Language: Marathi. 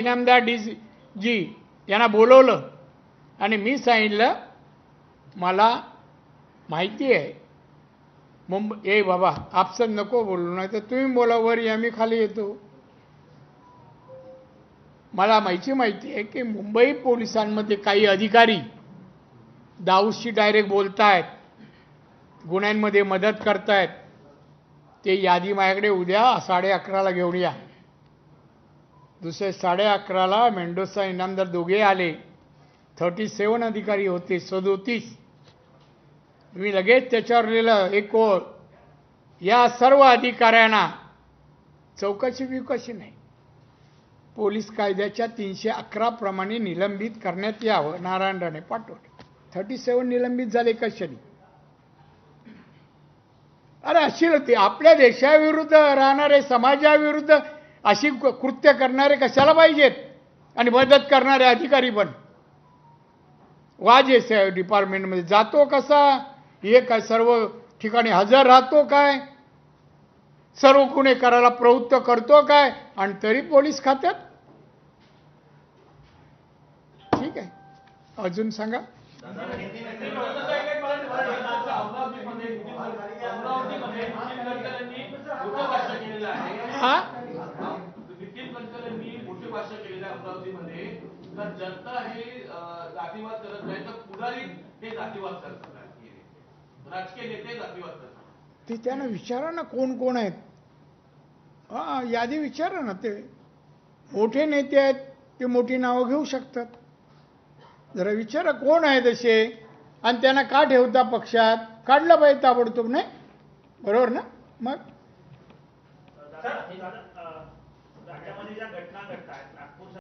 इनामदार जी यांना बोलवलं आणि मी सांगितलं मला माहिती आहे ए बाबा आपसन नको बोलू नाही तर तुम्ही बोला वर या मी खाली येतो. मला माहिती आहे की मुंबई पोलिसांमध्ये काही अधिकारी दाऊदशी डायरेक्ट बोलतायत, गुन्ह्यांमध्ये मदत करतायत. ते यादी माझ्याकडे उद्या 11:30ला घेऊन या. दुसरे 11:30ला मेंडोसा इनामदार दोघे आले. 37 अधिकारी होते, 37. मी लगेच त्याच्यावर लिहिलं एक ओळ, या सर्व अधिकाऱ्यांना चौकशी बिकशी नाही, पोलीस कायद्याच्या 311 प्रमाणे निलंबित करण्यात यावं. नारायण राणे पाठवले. 37 निलंबित झाले कशाने? अरे अशी होती आपल्या देशाविरुद्ध राहणारे, समाजाविरुद्ध अशी कृत्य करणारे कशाला पाहिजेत? आणि मदत करणारे अधिकारी पण वाजेस डिपार्टमेंटमध्ये जातो कसा, हे काय सर्व ठिकाणी हजर राहतो काय, सर्व गुन्हे करायला प्रवृत्त करतो काय, आणि तरी पोलीस खात्यात. ठीक आहे, अजून सांगा. हा जनता हे जातीवाद करत नाही तर पुढारी हे जातीवाद करतात, राजकीय नेते जातीवाद करतात. ते त्यांना विचारा ना कोण कोण आहेत. हा यादी विचारा ना. ते मोठे नेते आहेत, ते मोठी नावं घेऊ शकतात. जरा विचारा कोण आहेत असे, आणि त्यांना का ठेवता पक्षात, काढलं पाहिजे ताबडतोब. नाही बरोबर ना? मग राज्यामध्ये ज्या घटना घडतात